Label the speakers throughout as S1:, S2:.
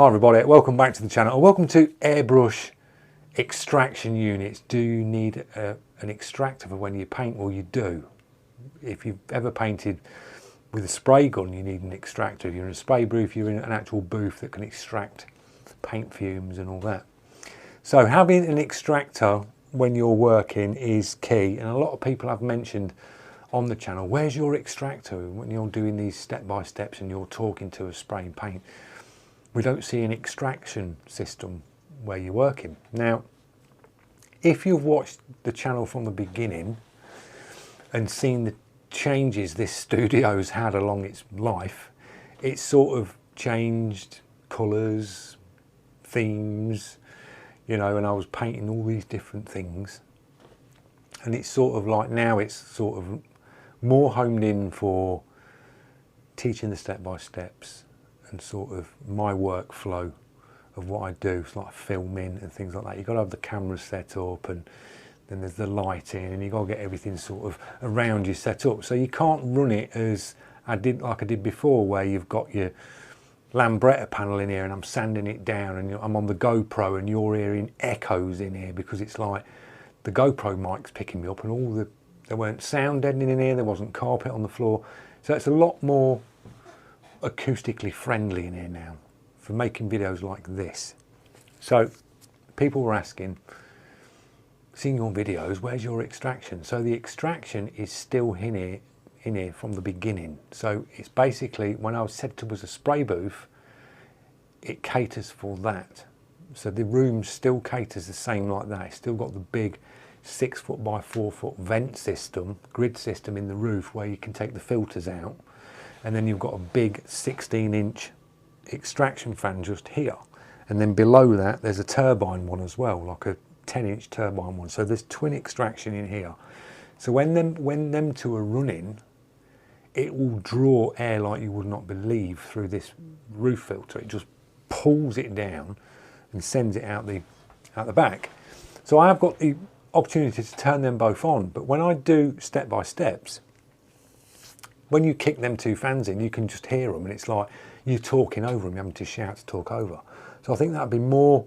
S1: Hi everybody, welcome back to the channel and welcome to airbrush extraction units. Do you need an extractor for when you paint? Well, you do. If you've ever painted with a spray gun, you need an extractor. If you're in a spray booth, you're in an actual booth that can extract paint fumes and all that. So having an extractor when you're working is key, and a lot of people have mentioned on the channel, where's your extractor when you're doing these step-by-steps and you're talking to a spray and paint? We don't see an extraction system where you're working. Now, if you've watched the channel from the beginning and seen the changes this studio's had along its life, it's sort of changed colours, themes, you know, and I was painting all these different things. And it's sort of like now it's sort of more homed in for teaching the step-by-steps and sort of my workflow of what I do. It's like filming and things like that. You've got to have the camera set up, and then there's the lighting, and you've got to get everything sort of around you set up. So you can't run it as I did before, where you've got your Lambretta panel in here and I'm sanding it down and I'm on the GoPro and you're hearing echoes in here because it's like the GoPro mic's picking me up, and there weren't sound deadening in here, there wasn't carpet on the floor. So it's a lot more acoustically friendly in here now for making videos like this. So people were asking, seeing your videos, where's your extraction? So the extraction is still in here from the beginning. So it's basically, when I was set up as a spray booth, it caters for that. So the room still caters the same like that. It's still got the big 6 foot by 4 foot vent system, grid system in the roof where you can take the filters out. And then you've got a big 16-inch extraction fan just here. And then below that, there's a turbine one as well, like a 10-inch turbine one. So there's twin extraction in here. So when them two are running, it will draw air like you would not believe through this roof filter. It just pulls it down and sends it out the back. So I have got the opportunity to turn them both on. But when I do step-by-steps, when you kick them two fans in, you can just hear them, and it's like you're talking over them, you're having to shout to talk over. So I think that'd be more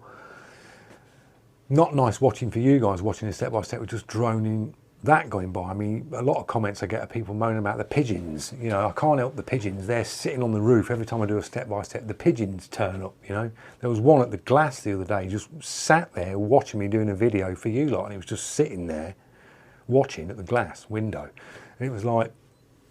S1: not nice watching for you guys, watching the step-by-step with just droning that going by. I mean, a lot of comments I get are people moaning about the pigeons. You know, I can't help the pigeons. They're sitting on the roof every time I do a step-by-step. The pigeons turn up, you know. There was one at the glass the other day, just sat there watching me doing a video for you lot, and it was just sitting there watching at the glass window. And it was like,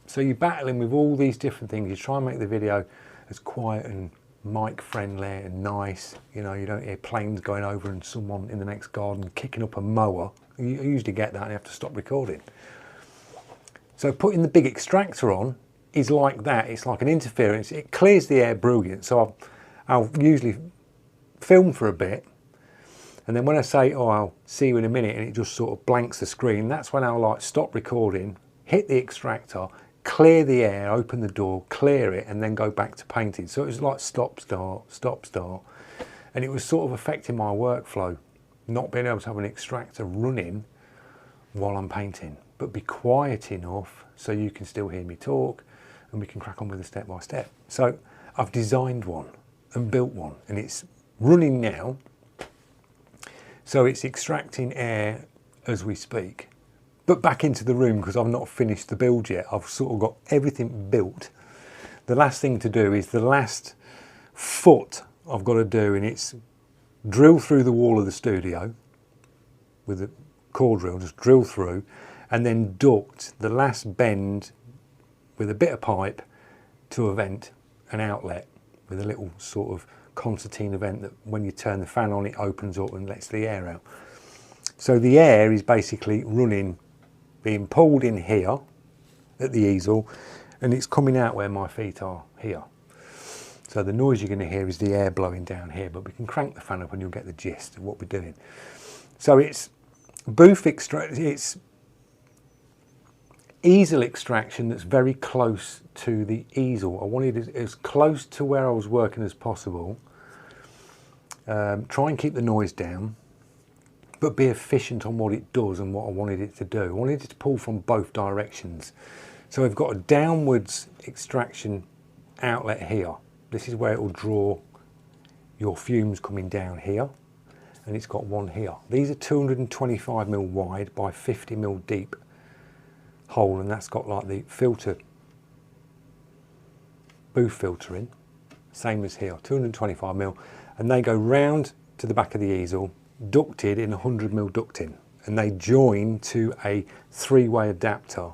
S1: so you're battling with all these different things. You try and make the video as quiet and mic friendly and nice. You know, you don't hear planes going over and someone in the next garden kicking up a mower. You usually get that and you have to stop recording. So putting the big extractor on is like that. It's like an interference. It clears the air brilliant. So I'll usually film for a bit, and then when I say, oh, I'll see you in a minute, and it just sort of blanks the screen, that's when I'll like stop recording, hit the extractor, clear the air, open the door, clear it, and then go back to painting. So it was like stop, start, stop, start. And it was sort of affecting my workflow, not being able to have an extractor running while I'm painting, but be quiet enough so you can still hear me talk and we can crack on with the step by step. So I've designed one and built one, and it's running now. So it's extracting air as we speak. But back into the room, because I've not finished the build yet. I've sort of got everything built. The last thing to do is the last foot I've got to do, and it's drill through the wall of the studio with a core drill, just drill through, and then duct the last bend with a bit of pipe to a vent, an outlet with a little sort of concertina vent that when you turn the fan on, it opens up and lets the air out. So the air is basically running, being pulled in here at the easel, and it's coming out where my feet are here. So the noise you're going to hear is the air blowing down here, but we can crank the fan up and you'll get the gist of what we're doing. So it's booth extraction, it's easel extraction that's very close to the easel. I wanted it as close to where I was working as possible. Try and keep the noise down, but be efficient on what it does and what I wanted it to do. I wanted it to pull from both directions. So we've got a downwards extraction outlet here. This is where it will draw your fumes coming down here, and it's got one here. These are 225mm wide by 50mm deep hole, and that's got like the filter, booth filter in, same as here, 225mm, and they go round to the back of the easel, ducted in 100mm ducting, and they join to a three-way adapter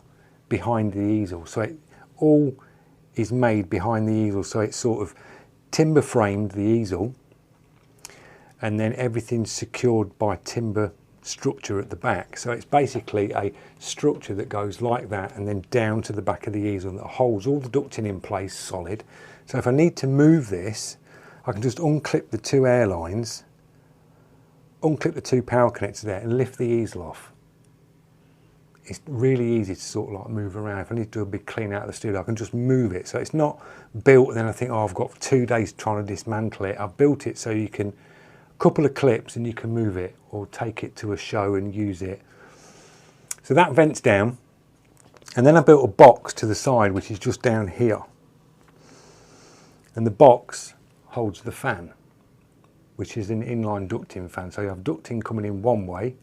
S1: behind the easel. So it all is made behind the easel, so it's sort of timber framed, the easel, and then everything's secured by timber structure at the back. So it's basically a structure that goes like that and then down to the back of the easel that holds all the ducting in place solid. So if I need to move this, I can just unclip the two air lines, unclip the two power connectors there and lift the easel off. It's really easy to sort of like move around. If I need to do a big clean out of the studio, I can just move it. So it's not built and then I think, oh, I've got 2 days trying to dismantle it. I've built it so you can, a couple of clips and you can move it or take it to a show and use it. So that vents down, and then I built a box to the side which is just down here, and the box holds the fan, which is an inline ducting fan. So you have ducting coming in one way.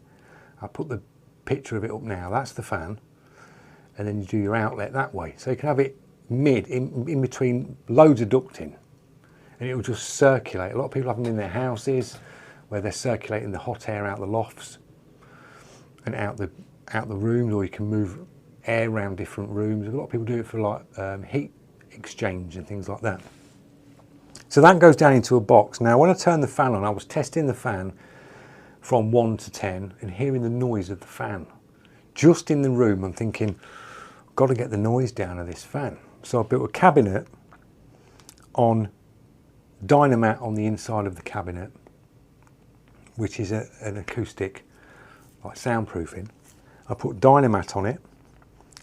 S1: I put the picture of it up now, that's the fan, and then you do your outlet that way. So you can have it in between loads of ducting, and it will just circulate. A lot of people have them in their houses where they're circulating the hot air out the lofts and out the rooms, or you can move air around different rooms. A lot of people do it for like heat exchange and things like that. So that goes down into a box. Now when I turn the fan on, I was testing the fan from 1 to 10 and hearing the noise of the fan. Just in the room I'm thinking, I've got to get the noise down of this fan. So I built a cabinet on Dynamat on the inside of the cabinet, which is an acoustic, like soundproofing. I put Dynamat on it,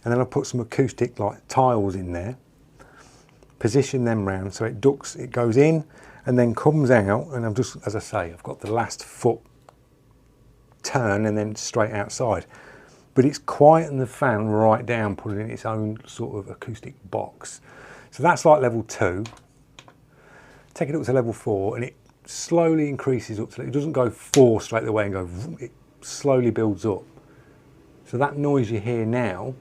S1: and then I put some acoustic like tiles in there, position them round so it ducts, it goes in and then comes out, and I'm just, as I say, I've got the last foot turn and then straight outside. But it's quieting the fan right down, putting it in its own sort of acoustic box. So that's like level 2. Take it up to level 4 and it slowly increases up to, it doesn't go 4 straight away and go, it slowly builds up. So that noise you hear now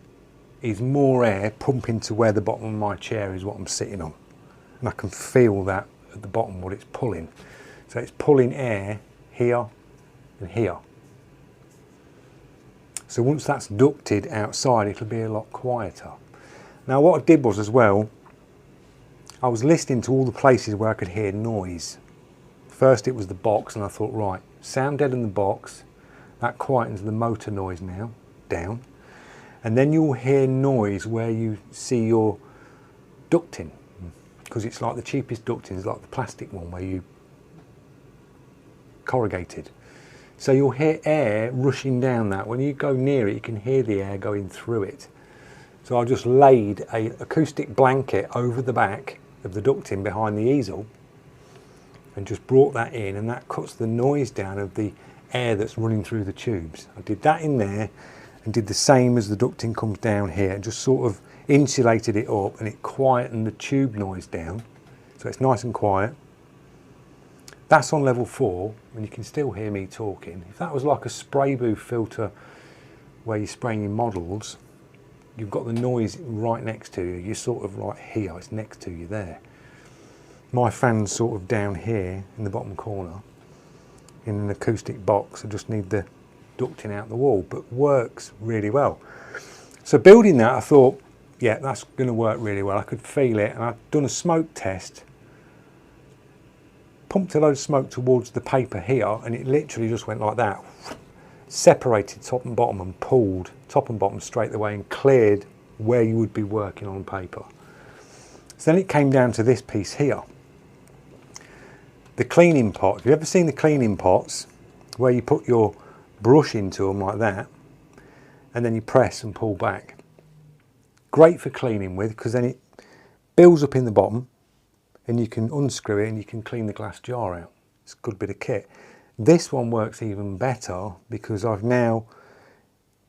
S1: is more air pumping to where the bottom of my chair is, what I'm sitting on. And I can feel that at the bottom, what it's pulling. So it's pulling air here and here. So once that's ducted outside, it'll be a lot quieter. Now what I did was as well, I was listening to all the places where I could hear noise. First it was the box, and I thought, right, sound dead in the box, that quietens the motor noise now, down. And then you'll hear noise where you see your ducting, because it's like the cheapest ducting is like the plastic one where you corrugated. So you'll hear air rushing down that. When you go near it, you can hear the air going through it. So I just laid an acoustic blanket over the back of the ducting behind the easel and just brought that in, and that cuts the noise down of the air that's running through the tubes. I did that in there and did the same as the ducting comes down here, and just sort of insulated it up, and it quietened the tube noise down. So it's nice and quiet. That's on level 4, and you can still hear me talking. If that was like a spray booth filter where you're spraying your models, you've got the noise right next to you. You're sort of like here, it's next to you there. My fan's sort of down here in the bottom corner in an acoustic box. I just need the ducting out the wall, but works really well. So building that, I thought, yeah, that's going to work really well. I could feel it, and I've done a smoke test, pumped a load of smoke towards the paper here, and it literally just went like that, separated top and bottom and pulled top and bottom straight away and cleared where you would be working on paper. So then it came down to this piece here, the cleaning pot. Have you ever seen the cleaning pots where you put your brush into them like that and then you press and pull back? Great for cleaning with, because then it builds up in the bottom and you can unscrew it and you can clean the glass jar out. It's a good bit of kit. This one works even better because I've now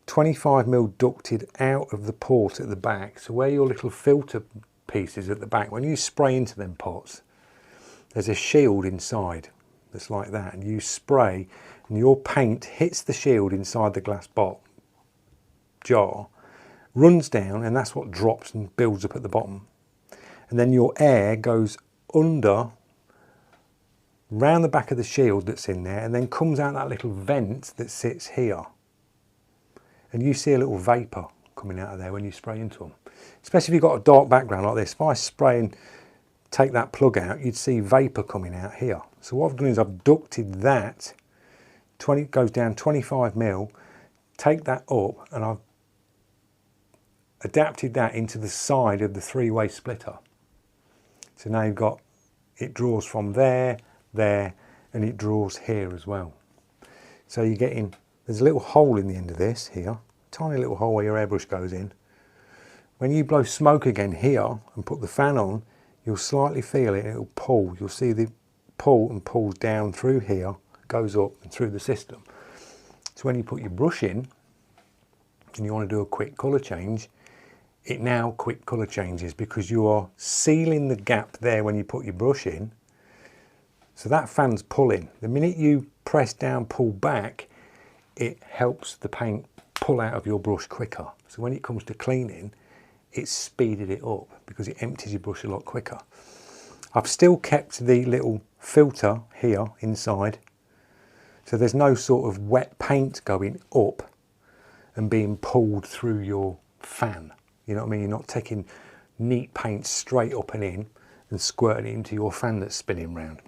S1: 25mm ducted out of the port at the back. So where your little filter piece is at the back, when you spray into them pots, there's a shield inside that's like that, and you spray and your paint hits the shield inside the glass jar, runs down, and that's what drops and builds up at the bottom. And then your air goes under, round the back of the shield that's in there, and then comes out that little vent that sits here. And you see a little vapour coming out of there when you spray into them. Especially if you've got a dark background like this. If I spray and take that plug out, you'd see vapour coming out here. So what I've done is I've ducted that, goes down 25mm, take that up, and I've adapted that into the side of the three-way splitter. So now you've got, it draws from there, there, and it draws here as well. So you're getting, there's a little hole in the end of this here, tiny little hole where your airbrush goes in. When you blow smoke again here and put the fan on, you'll slightly feel it, it'll pull. You'll see the pull and pulls down through here, goes up and through the system. So when you put your brush in and you want to do a quick colour change, it now quick colour changes because you are sealing the gap there when you put your brush in. So that fan's pulling. The minute you press down, pull back, it helps the paint pull out of your brush quicker. So when it comes to cleaning, it's speeded it up because it empties your brush a lot quicker. I've still kept the little filter here inside, so there's no sort of wet paint going up and being pulled through your fan. You know what I mean? You're not taking neat paint straight up and in and squirting it into your fan that's spinning round.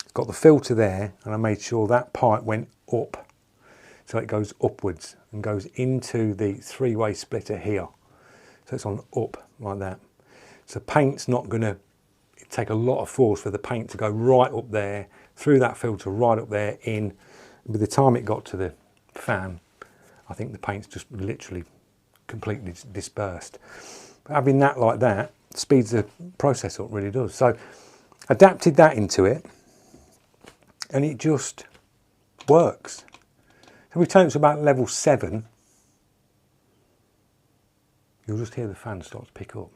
S1: It's got the filter there, and I made sure that pipe went up, so it goes upwards and goes into the three-way splitter here. So it's on up like that. So paint's not going to take a lot of force for the paint to go right up there, through that filter, right up there, in. By the time it got to the fan, I think the paint's just literally completely dispersed. But having that like that speeds the process up, really does. So adapted that into it, and it just works. So we turn it to about level 7. You'll just hear the fan start to pick up.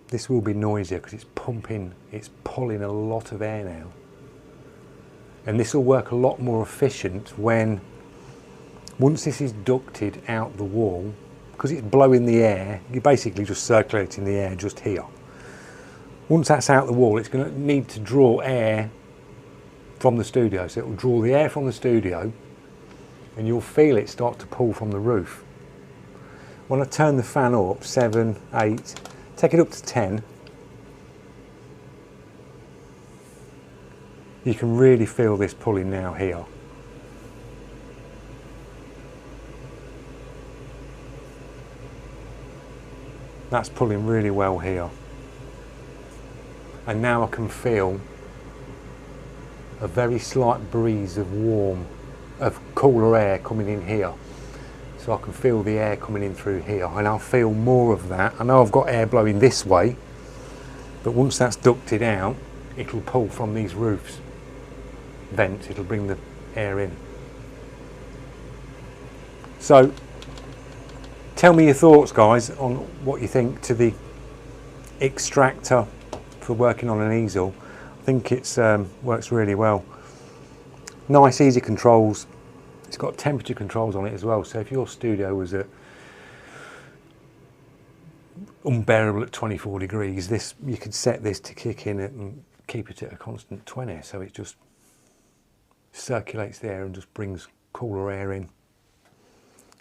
S1: This will be noisier because it's pumping, it's pulling a lot of air now. And this will work a lot more efficient once this is ducted out the wall, because it's blowing the air, you're basically just circulating the air just here. Once that's out the wall, it's going to need to draw air from the studio. So it will draw the air from the studio, and you'll feel it start to pull from the roof. When I turn the fan up, 7, 8, take it up to 10, you can really feel this pulling now here. That's pulling really well here. And now I can feel a very slight breeze of cooler air coming in here. So I can feel the air coming in through here, and I'll feel more of that. I know I've got air blowing this way, but once that's ducted out, it'll pull from these roofs vents, it'll bring the air in. So tell me your thoughts, guys, on what you think to the extractor for working on an easel. I think it's works really well. Nice, easy controls. It's got temperature controls on it as well, so if your studio was at unbearable at 24 degrees, this, you could set this to kick in it and keep it at a constant 20, so it just circulates the air and just brings cooler air in.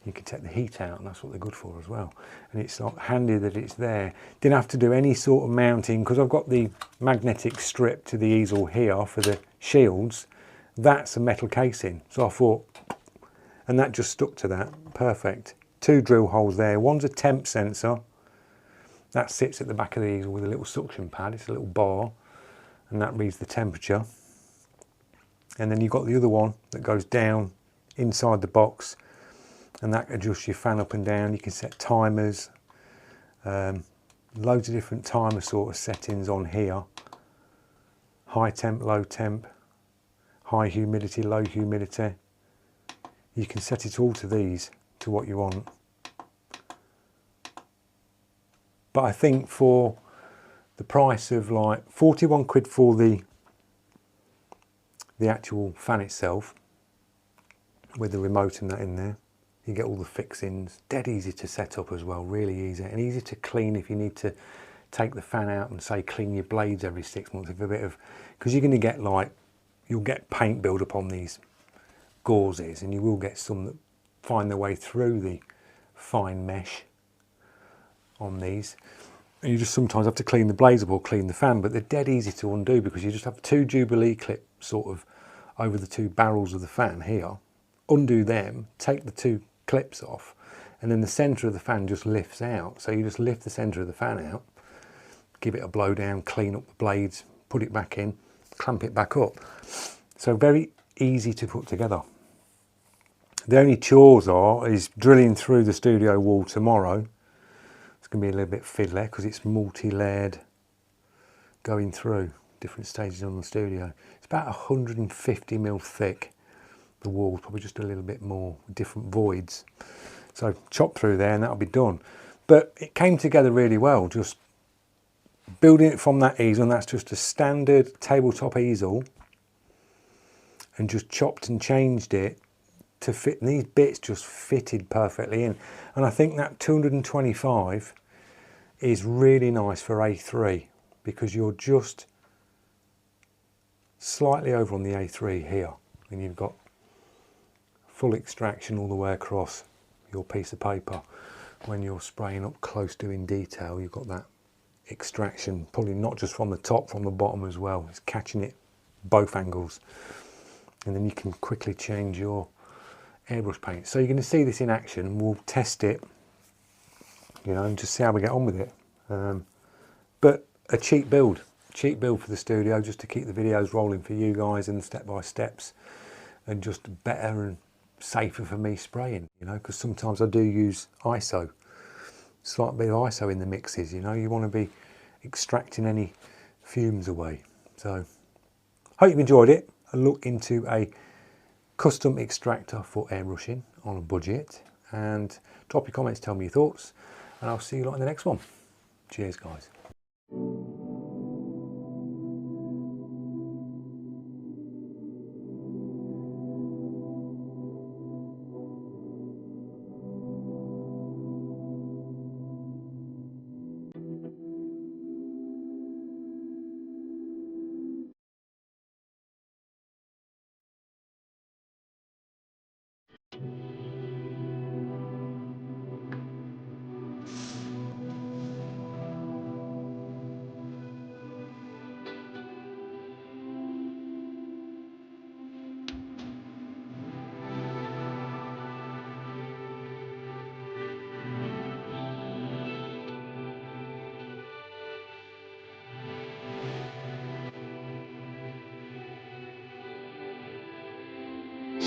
S1: You can take the heat out, and that's what they're good for as well. And it's not handy that it's there. Didn't have to do any sort of mounting, because I've got the magnetic strip to the easel here for the shields. That's a metal casing, so I thought, and that just stuck to that, perfect. 2 drill holes there, one's a temp sensor, that sits at the back of the easel with a little suction pad, it's a little bar, and that reads the temperature. And then you've got the other one that goes down inside the box, and that adjusts your fan up and down. You can set timers, loads of different timer sort of settings on here. High temp, low temp, high humidity, low humidity. You can set it all to these, to what you want. But I think for the price of like 41 quid for the actual fan itself, with the remote and that in there. You get all the fixings, dead easy to set up as well, really easy, and easy to clean if you need to take the fan out and say clean your blades every 6 months. If a bit of, because you're going to get like, you'll get paint build up on these gauzes, and you will get some that find their way through the fine mesh on these, and you just sometimes have to clean the blades up or clean the fan, but they're dead easy to undo because you just have 2 Jubilee clips sort of over the 2 barrels of the fan here, undo them, take the 2 clips off, and then the centre of the fan just lifts out. So you just lift the centre of the fan out, give it a blow down, clean up the blades, put it back in, clamp it back up. So very easy to put together. The only chores is drilling through the studio wall tomorrow. It's going to be a little bit fiddly because it's multi-layered going through different stages on the studio. It's about 150mm thick. The wall's probably just a little bit more, different voids. So chop through there and that'll be done. But it came together really well, just building it from that easel, and that's just a standard tabletop easel, and just chopped and changed it to fit, and these bits just fitted perfectly in. And I think that 225 is really nice for A3 because you're just slightly over on the A3 here, and you've got full extraction all the way across your piece of paper. When you're spraying up close doing detail, you've got that extraction, probably not just from the top, from the bottom as well. It's catching it both angles, and then you can quickly change your airbrush paint. So you're going to see this in action, and we'll test it, you know, and just see how we get on with it. But a cheap build for the studio, just to keep the videos rolling for you guys and the step-by-steps, and just better and safer for me spraying, you know, because sometimes I do use ISO, slight bit of ISO in the mixes, you know, you want to be extracting any fumes away. So hope you've enjoyed it. A look into a custom extractor for airbrushing on a budget, and drop your comments, tell me your thoughts, and I'll see you lot in the next one. Cheers guys.